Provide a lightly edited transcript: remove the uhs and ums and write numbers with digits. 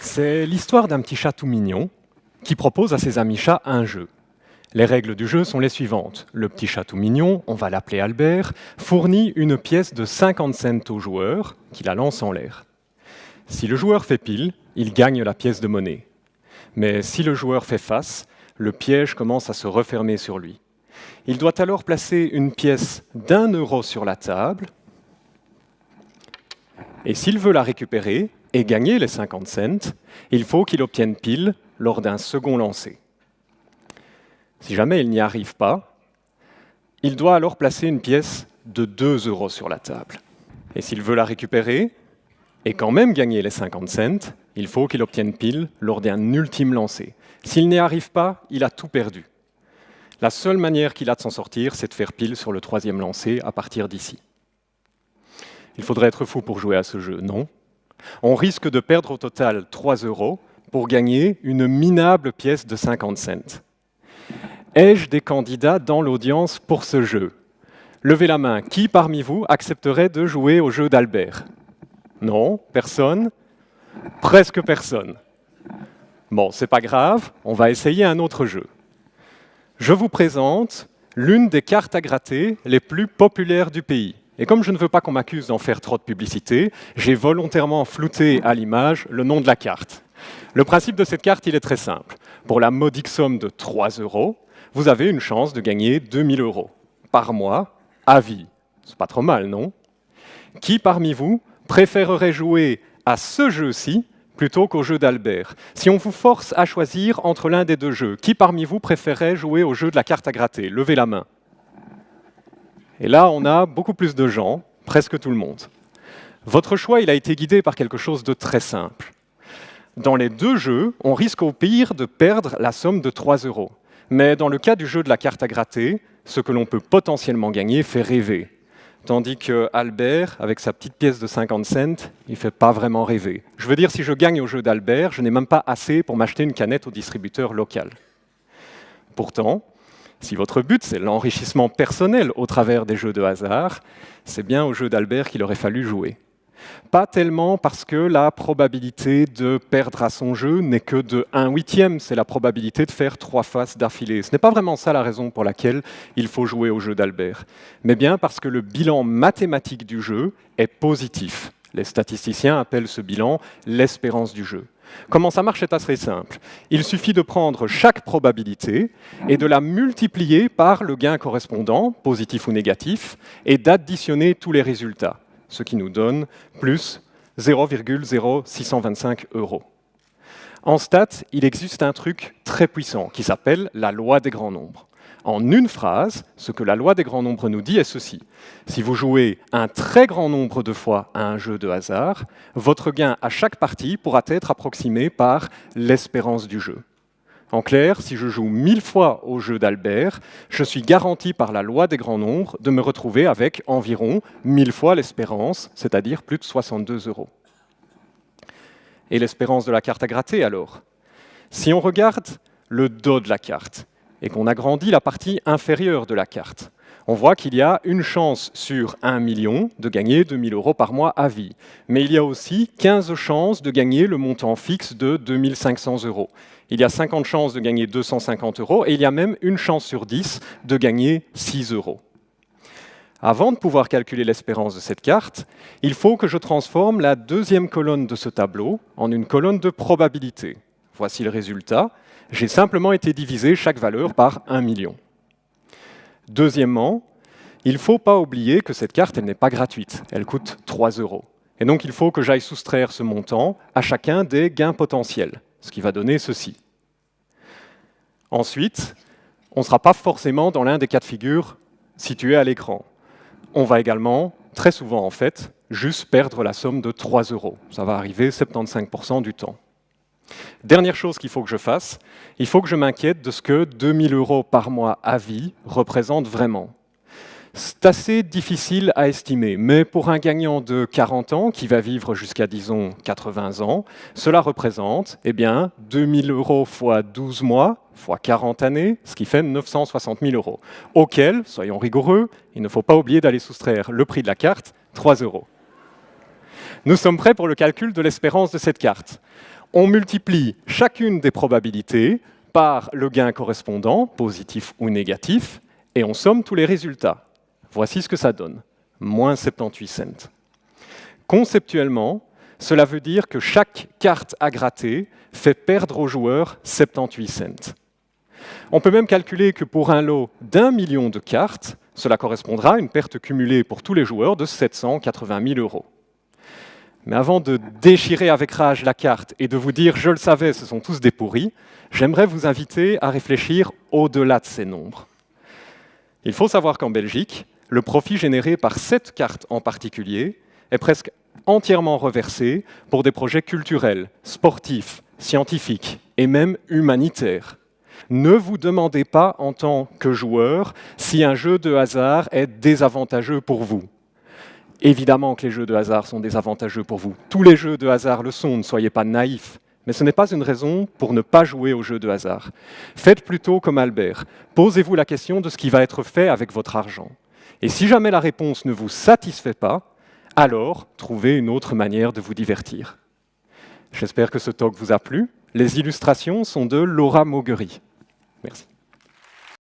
C'est l'histoire d'un petit chat tout mignon qui propose à ses amis chats un jeu. Les règles du jeu sont les suivantes. Le petit chat tout mignon, on va l'appeler Albert, fournit une pièce de 50 cents au joueur qui la lance en l'air. Si le joueur fait pile, il gagne la pièce de monnaie. Mais si le joueur fait face, le piège commence à se refermer sur lui. Il doit alors placer une pièce d'1 € sur la table, et s'il veut la récupérer et gagner les 50 cents, il faut qu'il obtienne pile lors d'un second lancer. Si jamais il n'y arrive pas, il doit alors placer une pièce de 2 € sur la table. Et s'il veut la récupérer et quand même gagner les 50 cents, il faut qu'il obtienne pile lors d'un ultime lancer. S'il n'y arrive pas, il a tout perdu. La seule manière qu'il a de s'en sortir, c'est de faire pile sur le troisième lancer à partir d'ici. Il faudrait être fou pour jouer à ce jeu, non? On risque de perdre au total 3 € pour gagner une minable pièce de 50 cents. Ai-je des candidats dans l'audience pour ce jeu? Levez la main. Qui parmi vous accepterait de jouer au jeu d'Albert? Non? Personne? Presque personne. Bon, c'est pas grave, on va essayer un autre jeu. Je vous présente l'une des cartes à gratter les plus populaires du pays. Et comme je ne veux pas qu'on m'accuse d'en faire trop de publicité, j'ai volontairement flouté à l'image le nom de la carte. Le principe de cette carte, il est très simple. Pour la modique somme de 3 €, vous avez une chance de gagner 2000 € par mois à vie. C'est pas trop mal, non? Qui parmi vous préférerait jouer à ce jeu-ci plutôt qu'au jeu d'Albert? Si on vous force à choisir entre l'un des deux jeux, qui parmi vous préférerait jouer au jeu de la carte à gratter? Levez la main. Et là, on a beaucoup plus de gens, presque tout le monde. Votre choix, il a été guidé par quelque chose de très simple. Dans les deux jeux, on risque au pire de perdre la somme de 3 €. Mais dans le cas du jeu de la carte à gratter, ce que l'on peut potentiellement gagner fait rêver. Tandis que Albert, avec sa petite pièce de 50 cents, il ne fait pas vraiment rêver. Je veux dire, si je gagne au jeu d'Albert, je n'ai même pas assez pour m'acheter une canette au distributeur local. Pourtant, si votre but, c'est l'enrichissement personnel au travers des jeux de hasard, c'est bien au jeu d'Albert qu'il aurait fallu jouer. Pas tellement parce que la probabilité de perdre à son jeu n'est que de 1/8, c'est la probabilité de faire 3 faces d'affilée. Ce n'est pas vraiment ça la raison pour laquelle il faut jouer au jeu d'Albert, mais bien parce que le bilan mathématique du jeu est positif. Les statisticiens appellent ce bilan l'espérance du jeu. Comment ça marche est assez simple. Il suffit de prendre chaque probabilité et de la multiplier par le gain correspondant, positif ou négatif, et d'additionner tous les résultats, ce qui nous donne plus 0,0625 €. En stats, il existe un truc très puissant qui s'appelle la loi des grands nombres. En une phrase, ce que la loi des grands nombres nous dit est ceci. Si vous jouez un très grand nombre de fois à un jeu de hasard, votre gain à chaque partie pourra être approximé par l'espérance du jeu. En clair, si je joue 1000 fois au jeu d'Albert, je suis garanti par la loi des grands nombres de me retrouver avec environ 1000 fois l'espérance, c'est-à-dire plus de 62 €. Et l'espérance de la carte à gratter alors? Si on regarde le dos de la carte, et qu'on agrandit la partie inférieure de la carte, on voit qu'il y a une chance sur 1 million de gagner 2000 € par mois à vie. Mais il y a aussi 15 chances de gagner le montant fixe de 2500 €. Il y a 50 chances de gagner 250 € et il y a même une chance sur 10 de gagner 6 €. Avant de pouvoir calculer l'espérance de cette carte, il faut que je transforme la deuxième colonne de ce tableau en une colonne de probabilité. Voici le résultat. J'ai simplement été divisé chaque valeur par 1 million. Deuxièmement, il ne faut pas oublier que cette carte, elle n'est pas gratuite. Elle coûte 3 €. Et donc, il faut que j'aille soustraire ce montant à chacun des gains potentiels, ce qui va donner ceci. Ensuite, on ne sera pas forcément dans l'un des cas de figure situés à l'écran. On va également, très souvent en fait, juste perdre la somme de 3 €. Ça va arriver 75% du temps. Dernière chose qu'il faut que je fasse, il faut que je m'inquiète de ce que 2000 € par mois à vie représente vraiment. C'est assez difficile à estimer, mais pour un gagnant de 40 ans qui va vivre jusqu'à, disons, 80 ans, cela représente 2000 € fois 12 mois, fois 40 années, ce qui fait 960 000 €, auquel, soyons rigoureux, il ne faut pas oublier d'aller soustraire le prix de la carte, 3 €. Nous sommes prêts pour le calcul de l'espérance de cette carte. On multiplie chacune des probabilités par le gain correspondant, positif ou négatif, et on somme tous les résultats. Voici ce que ça donne, moins 78 cents. Conceptuellement, cela veut dire que chaque carte à gratter fait perdre au joueur 78 cents. On peut même calculer que pour un lot d'1 million de cartes, cela correspondra à une perte cumulée pour tous les joueurs de 780 000 euros. Mais avant de déchirer avec rage la carte et de vous dire « je le savais, ce sont tous des pourris », j'aimerais vous inviter à réfléchir au-delà de ces nombres. Il faut savoir qu'en Belgique, le profit généré par cette carte en particulier est presque entièrement reversé pour des projets culturels, sportifs, scientifiques et même humanitaires. Ne vous demandez pas en tant que joueur si un jeu de hasard est désavantageux pour vous. Évidemment que les jeux de hasard sont désavantageux pour vous. Tous les jeux de hasard le sont, ne soyez pas naïfs. Mais ce n'est pas une raison pour ne pas jouer aux jeux de hasard. Faites plutôt comme Albert. Posez-vous la question de ce qui va être fait avec votre argent. Et si jamais la réponse ne vous satisfait pas, alors trouvez une autre manière de vous divertir. J'espère que ce talk vous a plu. Les illustrations sont de Laura Mauguery. Merci.